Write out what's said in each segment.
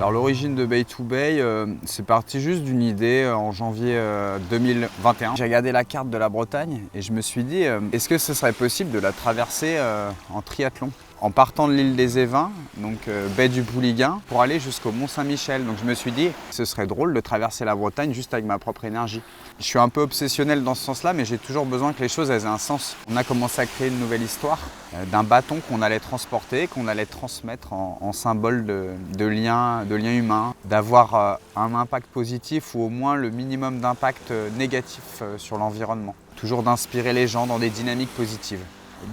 Alors l'origine de Bay to Bay, c'est parti juste d'une idée en janvier 2021. J'ai regardé la carte de la Bretagne et je me suis dit, est-ce que ce serait possible de la traverser en triathlon? En partant de l'île des Évins, donc baie du Pouliguen, pour aller jusqu'au Mont-Saint-Michel. Donc je me suis dit, ce serait drôle de traverser la Bretagne juste avec ma propre énergie. Je suis un peu obsessionnel dans ce sens-là, mais j'ai toujours besoin que les choses aient un sens. On a commencé à créer une nouvelle histoire d'un bâton qu'on allait transporter, qu'on allait transmettre en symbole de lien humain, d'avoir un impact positif ou au moins le minimum d'impact négatif sur l'environnement. Toujours d'inspirer les gens dans des dynamiques positives.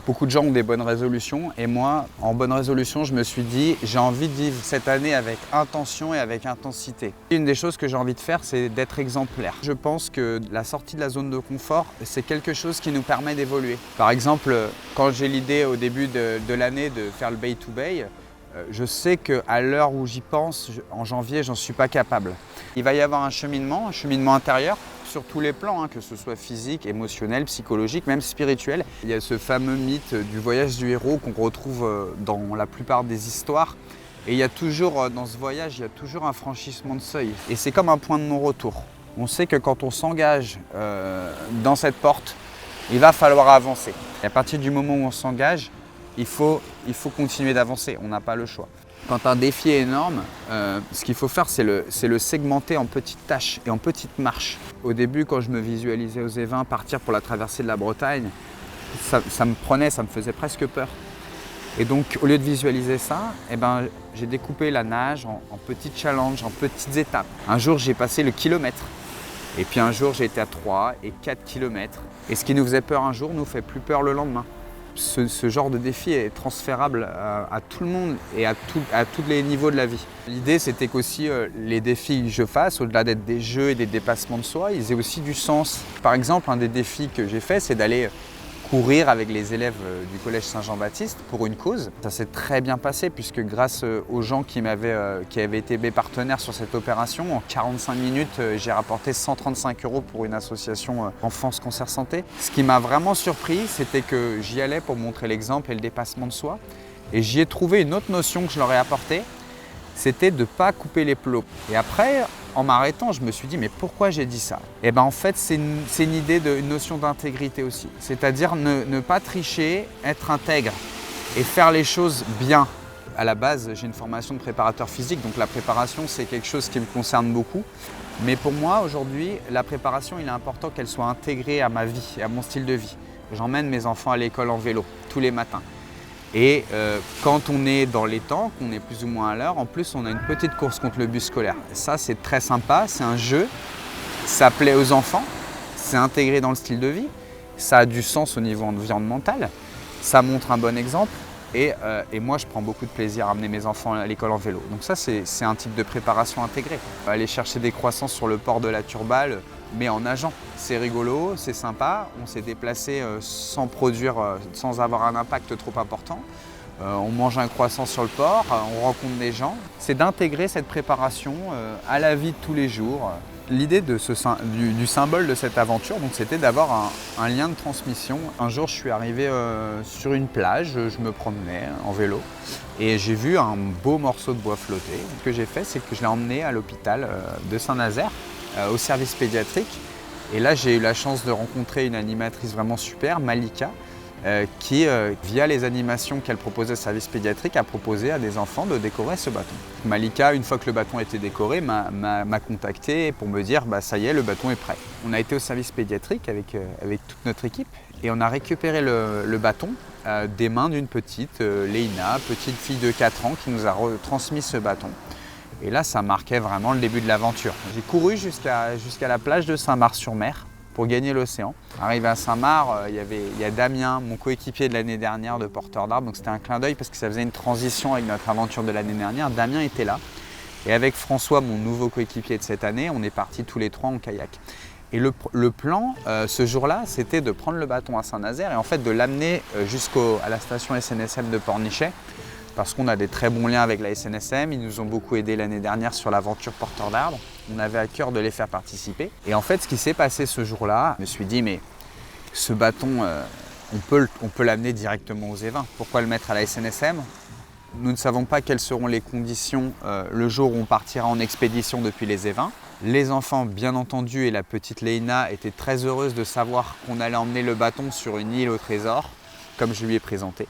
Beaucoup de gens ont des bonnes résolutions et moi, en bonne résolution, je me suis dit j'ai envie de vivre cette année avec intention et avec intensité. Une des choses que j'ai envie de faire, c'est d'être exemplaire. Je pense que la sortie de la zone de confort, c'est quelque chose qui nous permet d'évoluer. Par exemple, quand j'ai l'idée au début de l'année de faire le Bay to Bay, je sais qu'à l'heure où j'y pense, en janvier, j'en suis pas capable. Il va y avoir un cheminement intérieur sur tous les plans, que ce soit physique, émotionnel, psychologique, même spirituel. Il y a ce fameux mythe du voyage du héros qu'on retrouve dans la plupart des histoires. Et il y a toujours, dans ce voyage, il y a toujours un franchissement de seuil. Et c'est comme un point de non-retour. On sait que quand on s'engage dans cette porte, il va falloir avancer. Et à partir du moment où on s'engage, il faut continuer d'avancer, on n'a pas le choix. Quand un défi est énorme, ce qu'il faut faire, c'est le segmenter en petites tâches et en petites marches. Au début, quand je me visualisais aux Évins partir pour la traversée de la Bretagne, ça me faisait presque peur. Et donc, au lieu de visualiser ça, j'ai découpé la nage en petits challenges, en petites étapes. Un jour, j'ai passé le kilomètre. Et puis un jour, j'ai été à 3 et 4 kilomètres. Et ce qui nous faisait peur un jour nous fait plus peur le lendemain. Ce genre de défi est transférable à tout le monde et à tous les niveaux de la vie. L'idée, c'était qu'aussi les défis que je fasse, au-delà d'être des jeux et des dépassements de soi, ils aient aussi du sens. Par exemple, un des défis que j'ai fait, c'est d'aller courir avec les élèves du collège Saint-Jean-Baptiste pour une cause. Ça s'est très bien passé puisque grâce aux gens qui avaient été mes partenaires sur cette opération, en 45 minutes, j'ai rapporté 135 € pour une association Enfance Cancer Santé. Ce qui m'a vraiment surpris, c'était que j'y allais pour montrer l'exemple et le dépassement de soi. Et j'y ai trouvé une autre notion que je leur ai apportée, c'était de ne pas couper les plots. Et après, en m'arrêtant, je me suis dit, mais pourquoi j'ai dit ça? Et en fait, c'est une idée, une notion d'intégrité aussi. C'est-à-dire ne pas tricher, être intègre et faire les choses bien. À la base, j'ai une formation de préparateur physique, donc la préparation, c'est quelque chose qui me concerne beaucoup. Mais pour moi, aujourd'hui, la préparation, il est important qu'elle soit intégrée à ma vie, à mon style de vie. J'emmène mes enfants à l'école en vélo, tous les matins. Et quand on est dans les temps, qu'on est plus ou moins à l'heure, en plus on a une petite course contre le bus scolaire. Et ça c'est très sympa, c'est un jeu, ça plaît aux enfants, c'est intégré dans le style de vie, ça a du sens au niveau environnemental, ça montre un bon exemple et moi je prends beaucoup de plaisir à amener mes enfants à l'école en vélo. Donc ça c'est un type de préparation intégrée. Aller chercher des croissants sur le port de la Turballe, mais en nageant. C'est rigolo, c'est sympa, on s'est déplacé sans avoir un impact trop important. On mange un croissant sur le port, on rencontre des gens. C'est d'intégrer cette préparation à la vie de tous les jours. L'idée du symbole de cette aventure, c'était d'avoir un lien de transmission. Un jour, je suis arrivé sur une plage, je me promenais en vélo et j'ai vu un beau morceau de bois flotter. Ce que j'ai fait, c'est que je l'ai emmené à l'hôpital de Saint-Nazaire, au service pédiatrique. Et là, j'ai eu la chance de rencontrer une animatrice vraiment super, Malika, qui, via les animations qu'elle proposait au service pédiatrique, a proposé à des enfants de décorer ce bâton. Malika, une fois que le bâton a été décoré, m'a contacté pour me dire ça y est, le bâton est prêt. On a été au service pédiatrique avec toute notre équipe et on a récupéré le bâton des mains d'une petite, Léina, petite fille de 4 ans qui nous a transmis ce bâton. Et là, ça marquait vraiment le début de l'aventure. J'ai couru jusqu'à la plage de Saint-Mars-sur-Mer pour gagner l'océan. Arrivé à Saint-Mars, il y a Damien, mon coéquipier de l'année dernière de porteur d'arbre. Donc c'était un clin d'œil parce que ça faisait une transition avec notre aventure de l'année dernière. Damien était là. Et avec François, mon nouveau coéquipier de cette année, on est partis tous les 3 en kayak. Et le plan, ce jour-là, c'était de prendre le bâton à Saint-Nazaire et en fait de l'amener à la station SNSM de Pornichet. Parce qu'on a des très bons liens avec la SNSM, ils nous ont beaucoup aidés l'année dernière sur l'aventure porteur d'arbres. On avait à cœur de les faire participer. Et en fait, ce qui s'est passé ce jour-là, je me suis dit, mais ce bâton, on peut l'amener directement aux Évins. Pourquoi le mettre à la SNSM? nous ne savons pas quelles seront les conditions le jour où on partira en expédition depuis les Évins. Les enfants, bien entendu, et la petite Léina étaient très heureuses de savoir qu'on allait emmener le bâton sur une île au trésor, comme je lui ai présenté.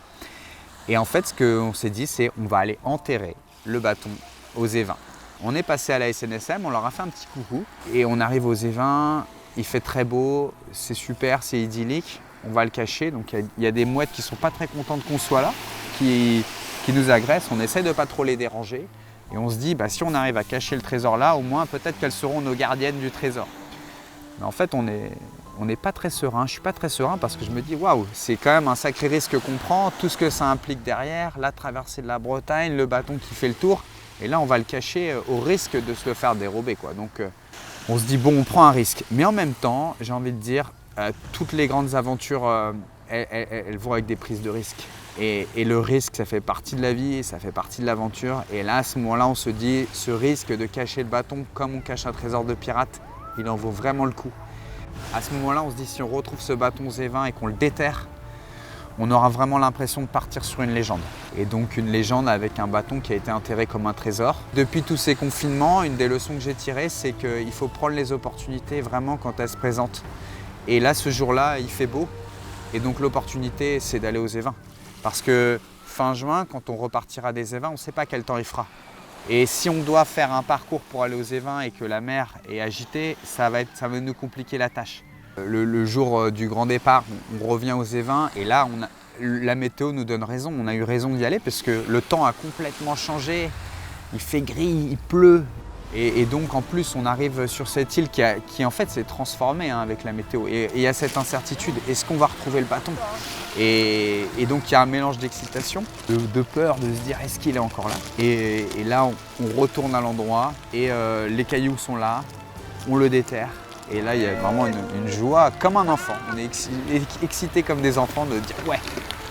Et en fait, ce qu'on s'est dit, c'est on va aller enterrer le bâton aux Évins. On est passé à la SNSM, on leur a fait un petit coucou et on arrive aux Évins, il fait très beau, c'est super, c'est idyllique, on va le cacher. Donc il y a des mouettes qui ne sont pas très contentes qu'on soit là, qui nous agressent, on essaie de ne pas trop les déranger et on se dit si on arrive à cacher le trésor là, au moins peut-être qu'elles seront nos gardiennes du trésor. Mais en fait on n'est pas très serein, je ne suis pas très serein parce que je me dis waouh, c'est quand même un sacré risque qu'on prend, tout ce que ça implique derrière, la traversée de la Bretagne, le bâton qui fait le tour. Et là, on va le cacher au risque de se le faire dérober, quoi. Donc, on se dit, bon, on prend un risque. Mais en même temps, j'ai envie de dire, toutes les grandes aventures, elles vont avec des prises de risque. Et le risque, ça fait partie de la vie, ça fait partie de l'aventure. Et là, à ce moment-là, on se dit, ce risque de cacher le bâton comme on cache un trésor de pirate, il en vaut vraiment le coup. À ce moment-là, on se dit, si on retrouve ce bâton aux Évins et qu'on le déterre, on aura vraiment l'impression de partir sur une légende. Et donc une légende avec un bâton qui a été enterré comme un trésor. Depuis tous ces confinements, une des leçons que j'ai tirées, c'est qu'il faut prendre les opportunités vraiment quand elles se présentent. Et là, ce jour-là, il fait beau. Et donc l'opportunité, c'est d'aller aux Évins. Parce que fin juin, quand on repartira des Évins, on ne sait pas quel temps il fera. Et si on doit faire un parcours pour aller aux Évins et que la mer est agitée, ça va nous compliquer la tâche. Le jour du grand départ, on revient aux Évins et là, la météo nous donne raison. On a eu raison d'y aller parce que le temps a complètement changé. Il fait gris, il pleut. Et donc en plus, on arrive sur cette île qui en fait s'est transformée avec la météo. Et il y a cette incertitude, est-ce qu'on va retrouver le bâton ? Et donc il y a un mélange d'excitation, de peur, de se dire est-ce qu'il est encore là ? Et là, on retourne à l'endroit et les cailloux sont là, on le déterre. Et là, il y a vraiment une joie, comme un enfant. On est excité comme des enfants de dire ouais,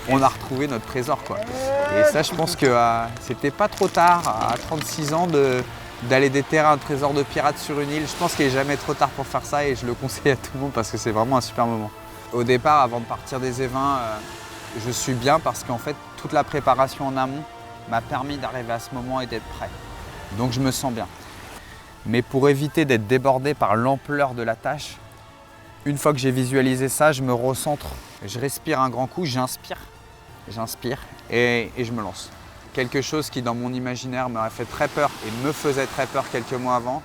on a retrouvé notre trésor, quoi. Et ça, je pense que c'était pas trop tard, à 36 ans, d'aller déterrer un trésor de pirate sur une île. Je pense qu'il n'est jamais trop tard pour faire ça et je le conseille à tout le monde parce que c'est vraiment un super moment. Au départ, avant de partir des Évins, je suis bien parce qu'en fait, toute la préparation en amont m'a permis d'arriver à ce moment et d'être prêt. Donc je me sens bien. Mais pour éviter d'être débordé par l'ampleur de la tâche, une fois que j'ai visualisé ça, je me recentre, je respire un grand coup, j'inspire et je me lance. Quelque chose qui dans mon imaginaire m'aurait fait très peur et me faisait très peur quelques mois avant,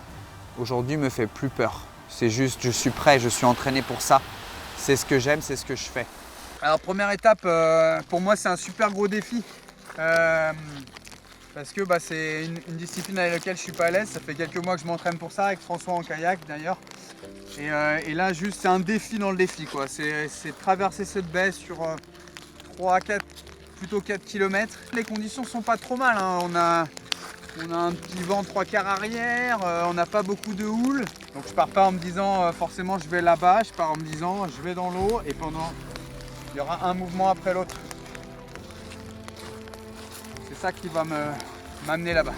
aujourd'hui me fait plus peur. C'est juste, je suis prêt, je suis entraîné pour ça. C'est ce que j'aime, c'est ce que je fais. Alors première étape, pour moi c'est un super gros défi. Parce que c'est une discipline avec laquelle je suis pas à l'aise. Ça fait quelques mois que je m'entraîne pour ça, avec François en kayak d'ailleurs. Et là, juste, c'est un défi dans le défi, quoi. C'est traverser cette baie sur 4 km. Les conditions sont pas trop mal, hein. On a un petit vent 3/4 arrière, on n'a pas beaucoup de houle. Donc je pars pas en me disant forcément je vais là-bas, je pars en me disant je vais dans l'eau et il y aura un mouvement après l'autre. C'est ça qui va m'amener là-bas.